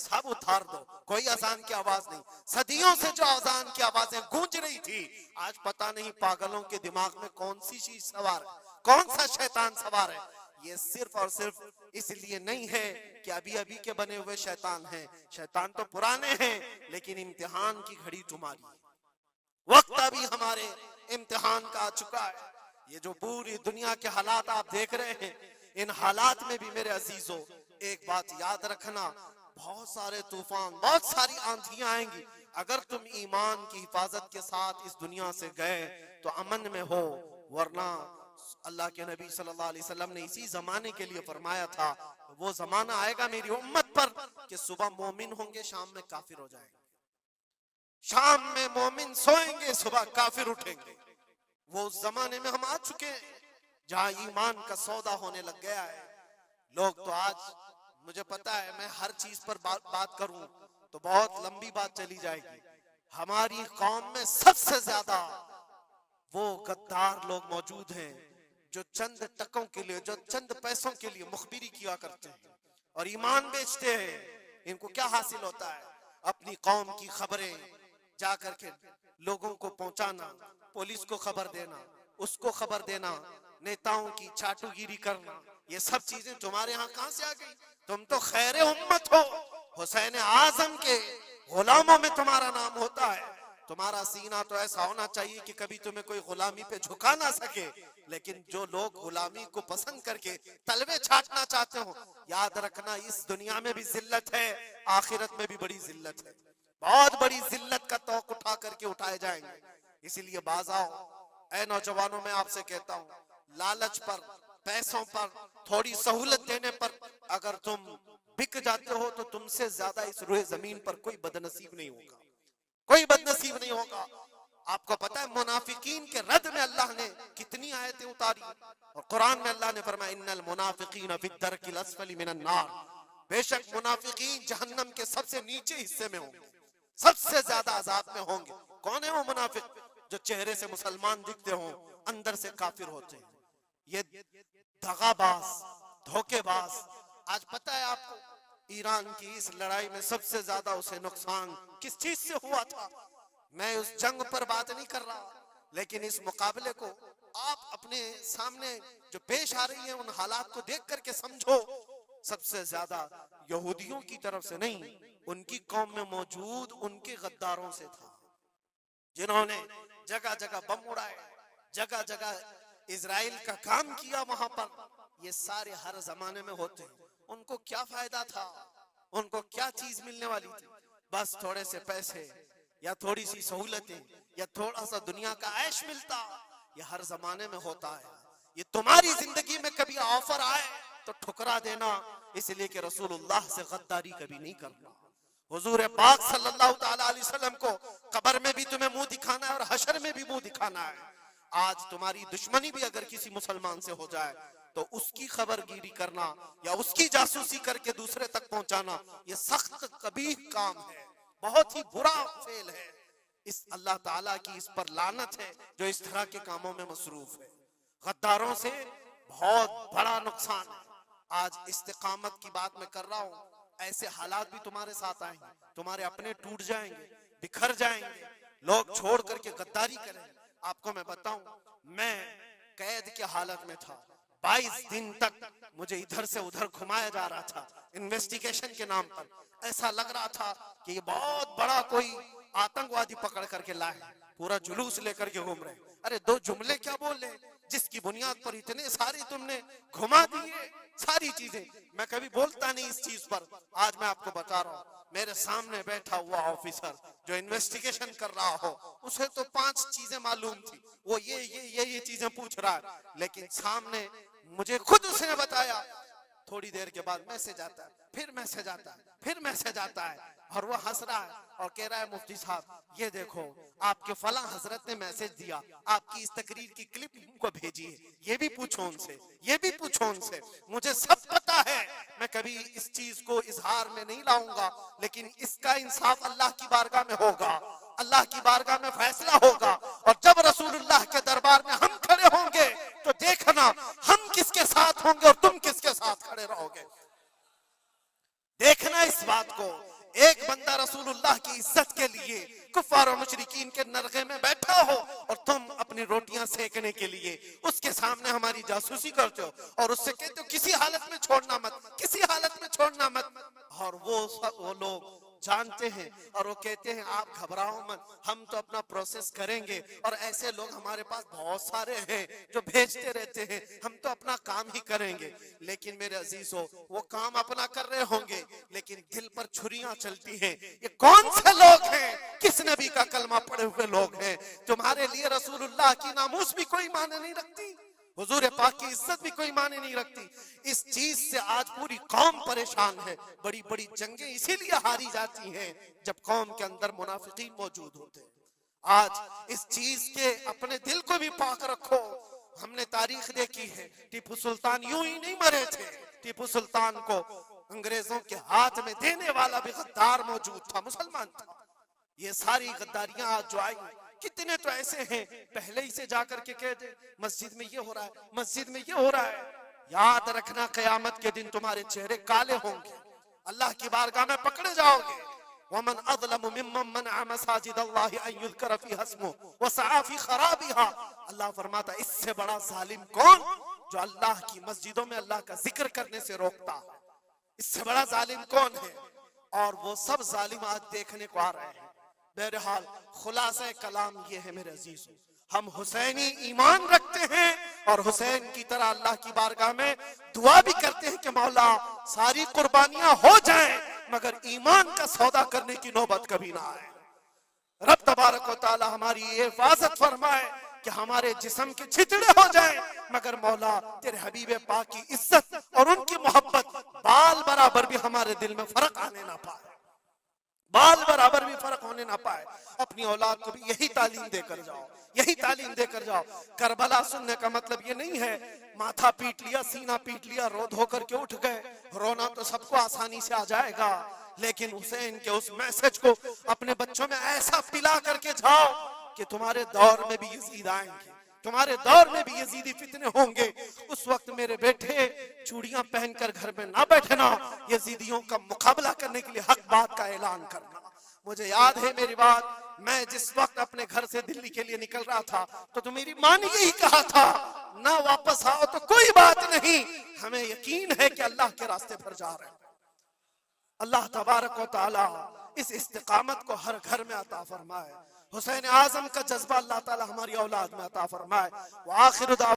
सब उतार दो, कोई अजान की आवाज नहीं। सदियों से जो अजान की आवाजें गूंज रही थी, आज पता नहीं पागलों के दिमाग में कौन सी चीज सवार है, कौन सा शैतान सवार है। ये सिर्फ और सिर्फ इसलिए नहीं है कि अभी अभी के बने हुए शैतान हैं, शैतान तो पुराने हैं, लेकिन इम्तिहान की घड़ी तुम्हारी है। वक्त अभी हमारे इम्तिहान का आ चुका है। ये जो पूरी दुनिया के हालात आप देख रहे हैं, इन हालात में भी मेरे अजीजों एक बात याद रखना, बहुत सारे तूफान, बहुत सारी आंधियां आएंगी। अगर तुम ईमान की हिफाजत के साथ इस दुनिया से गए तो अमन में हो, वरना अल्लाह के नबी सल्लल्लाहु अलैहि वसल्लम ने इसी जमाने के लिए फरमाया था, वो जमाना आएगा मेरी उम्मत पर कि सुबह मोमिन होंगे, शाम में काफिर हो जाएंगे। शाम में मोमिन सोएंगे, सुबह काफिर उठेंगे। वो उस जमाने में हम आ चुके हैं जहां ईमान का सौदा होने लग गया है। लोग तो आज, मुझे पता है मैं हर चीज पर बात करूं तो बहुत लंबी बात चली जाएगी। हमारी कौम में सबसे ज्यादा वो गद्दार लोग मौजूद हैं जो चंद टकों के लिए, जो चंद पैसों के लिए मुखबिरी किया करते हैं और ईमान बेचते हैं। इनको क्या हासिल होता है? अपनी कौम की खबरें जाकर के लोगों को पहुंचाना, पुलिस को खबर देना, उसको खबर देना, नेताओं की चाटुगिरी करना। ये सब चीजें तुम्हारे यहाँ कहां से आ गई? तुम तो खैर उम्मत हो, हुसैन आजम के गुलामों में तुम्हारा नाम होता है। तुम्हारा सीना तो ऐसा होना चाहिए कि कभी तुम्हें कोई गुलामी पे झुका ना सके। लेकिन जो लोग गुलामी को पसंद करके तलवे छाटना चाहते हो, याद रखना इस दुनिया में भी जिल्लत है, आखिरत में भी बड़ी जिल्लत है। बहुत बड़ी जिल्लत का तौक उठा करके उठाए जाएंगे। इसीलिए बाज आओ ऐ नौजवानों, मैं आपसे कहता हूँ, लालच पर, पैसों पर, थोड़ी सहूलत देने पर अगर तुम बिक जाते हो तो तुमसे ज्यादा इस रूह जमीन पर कोई बदनसीब नहीं होगा, कोई बदनसीब नहीं होगा। आपको पता है मुनाफिकीन के रद में अल्लाह ने कितनी आयतें उतारी, और कुरान में अल्लाह ने फरमाया इन्नल मुनाफिकीन फी दरकिल अस्फली मिनन नार, बेशक मुनाफिकीन जहन्नम के सबसे नीचे हिस्से में होंगे, सबसे ज्यादा अजाब में होंगे। कौन है वो मुनाफिक? जो चेहरे से मुसलमान दिखते हो, अंदर से काफिर होते हैं। ये दगाबाज, धोखेबाज। आज पता है आपको, ईरान की इस लड़ाई में सबसे ज्यादा उसे नुकसान किस चीज से हुआ था? मैं उस जंग पर बात नहीं कर रहा, लेकिन इस मुकाबले को आप अपने सामने जो पेश आ रही है उन हालात को देख करके समझो। सबसे ज्यादा यहूदियों की तरफ से नहीं, उनकी कौम में मौजूद उनके गद्दारों से था, जिन्होंने जगह जगह बम उड़ाए, जगह जगह इजराइल का काम किया वहां पर। ये सारे हर जमाने में होते हैं। उनको क्या फायदा था? उनको क्या चीज मिलने वाली थी? बस थोड़े से पैसे या थोड़ी सी सहूलतें या थोड़ा सा दुनिया का ऐश मिलता। ये हर जमाने में होता है। ये तुम्हारी जिंदगी में कभी ऑफर आए तो ठुकरा देना, इसलिए कि रसूलुल्लाह से गद्दारी कभी नहीं करना। हुजूर पाक सल्लल्लाहु ताला अलैहि वसल्लम को कब्र में भी तुम्हें मुंह दिखाना है और हशर में भी मुंह दिखाना है। आज तुम्हारी दुश्मनी भी अगर किसी मुसलमान से हो जाए तो उसकी खबरगिरी करना या उसकी जासूसी करके दूसरे तक पहुंचाना, ये सख्त कबीह काम है, बहुत ही बुरा फेल है। इस अल्लाह ताला की इस पर लानत है जो इस तरह के कामों में मसरूफ है। गद्दारों से बहुत बड़ा नुकसान है। आज इस्तिकामत की बात मैं कर रहा हूँ, ऐसे हालात भी तुम्हारे साथ आएंगे, तुम्हारे अपने टूट जाएंगे, बिखर जाएंगे, लोग छोड़ करके गद्दारी करें। आपको मैं बताऊं, मैं कैद के हालत में था, 22 दिन तक मुझे इधर से उधर घुमाया जा रहा था इन्वेस्टिगेशन के नाम पर। ऐसा लग रहा था कि ये बहुत बड़ा कोई आतंकवादी पकड़ करके लाए, पूरा जुलूस लेकर के घूम रहे। अरे दो जुमले क्या बोले जिसकी बुनियाद पर इतने सारे तुमने घुमा दिए सारी चीजें। मैं कभी बोलता नहीं इस चीज पर, आज मैं आपको बता रहा हूँ। मेरे सामने बैठा हुआ ऑफिसर जो इन्वेस्टिगेशन कर रहा हो, उसे तो 5 चीजें मालूम थी, वो ये चीजें पूछ रहा है, लेकिन सामने मुझे खुद उसने बताया। थोड़ी देर के बाद मैसेज आता है, फिर मैसेज आता है, फिर मैसेज आता है, और वो हंस रहा है और कह रहा है मुफ्ती साहब ये देखो आपके फला हजरत ने मैसेज दिया, आपकी इस तकरीर की क्लिप को भेजिए, ये भी पूछो उनसे, ये भी पूछो उनसे। मुझे सब पता है, मैं कभी इस चीज को इजहार में नहीं लाऊंगा, लेकिन इसका इंसाफ अल्लाह की बारगाह में होगा, अल्लाह की बारगाह में फैसला होगा। और जब रसूलुल्लाह के दरबार में हम खड़े होंगे तो देखना हम किसके साथ होंगे और तुम किसके साथ खड़े रहोगे। देखना इस बात को। एक बंदा रसूलुल्लाह की इज्जत के लिए कुफार और मुशरिकीन के नरगे में बैठा हो और तुम अपनी रोटियां सेकने के लिए उसके सामने हमारी जासूसी करते हो और उससे कहते हो किसी हालत में छोड़ना मत, किसी हालत में छोड़ना मत। और वो लोग जानते हैं और वो कहते हैं आप घबराओ मत, हम तो अपना प्रोसेस करेंगे। और ऐसे लोग हमारे पास बहुत सारे हैं जो भेजते रहते हैं, हम तो अपना काम ही करेंगे। लेकिन मेरे अजीजों, वो काम अपना कर रहे होंगे लेकिन दिल पर छुरियां चलती हैं। ये कौन से लोग हैं? किस नबी का कलमा पढ़े हुए लोग हैं? तुम्हारे लिए रसूलुल्लाह की नामूस भी कोई माने नहीं रखती, हुजूर पाक की इज्जत भी कोई माने नहीं रखती। इस चीज से आज पूरी कौम परेशान है। बड़ी बड़ी जंगें इसीलिए हारी जाती हैं जब कौम के अंदर मुनाफिकीन मौजूद होते हैं। आज इस चीज के अपने दिल को भी पाक रखो। हमने तारीख देखी है, टीपू सुल्तान यूं ही नहीं मरे थे। टीपू सुल्तान को अंग्रेजों के हाथ में देने वाला भी गद्दार मौजूद था, मुसलमान था। ये सारी गद्दारियां आज जो आई, कितने तो ऐसे हैं पहले ही से जाकर के कहते मस्जिद में ये हो रहा है, मस्जिद में ये हो रहा है। याद रखना क़यामत के दिन तुम्हारे चेहरे काले होंगे, अल्लाह की बारगाह में पकड़े जाओगे। वमन अज़लमु मिम्मन मनअ मसाजिदल्लाहि अन युज़करा फ़ीहा इस्मुहु व सआ फ़ी ख़राबिहा। अल्लाह फरमाता इससे बड़ा जालिम कौन जो अल्लाह की मस्जिदों में अल्लाह का जिक्र करने से रोकता है? इससे बड़ा जालिम कौन है? और वो सब जालिम आज देखने को आ रहे हैं। बहरहाल खुलासा कलाम ये है मेरे अजीजों, हम हुसैनी ईमान रखते हैं और हुसैन की तरह अल्लाह की बारगाह में दुआ भी करते हैं कि मौला सारी कुर्बानियां हो जाएं मगर ईमान का सौदा करने की नौबत कभी ना आए। रब तबारक व तआला हमारी हिफाजत फरमाए कि हमारे जिस्म के छितड़े हो जाएं मगर मौला तेरे हबीब पाक की इज्जत और उनकी मोहब्बत बाल बराबर भी हमारे दिल में फर्क आने ना पाए, बाल बराबर भी फर्क होने ना पाए। अपनी औलाद को भी यही तालीम देकर जाओ, यही तालीम देकर जाओ। करबला सुनने का मतलब ये नहीं है माथा पीट लिया, सीना पीट लिया, रो धो करके उठ गए। रोना तो सबको आसानी से आ जाएगा, लेकिन हुसैन के उस मैसेज को अपने बच्चों में ऐसा पिला करके जाओ कि तुम्हारे दौर में भी यजीद आएंगे, तुम्हारे दौर में भी यजीदी फितने होंगे। उस वक्त मेरे बेटे चूड़ियां पहनकर घर में ना बैठना, यजीदियों का मुकाबला करने के लिए हक बात का ऐलान करना। मुझे याद है मेरी बात, मैं जिस वक्त अपने घर से दिल्ली के लिए निकल रहा था तो मेरी माँ ने यही कहा था ना वापस आओ तो कोई बात नहीं, हमें यकीन है कि अल्लाह के रास्ते पर जा रहे हैं। अल्लाह तबारक व तआला इस इस्तिकामत को हर घर में अता फरमाए। हुसैन आजम का जज्बा अल्लाह ताला हमारी औलाद में अता फरमाए। व आखिर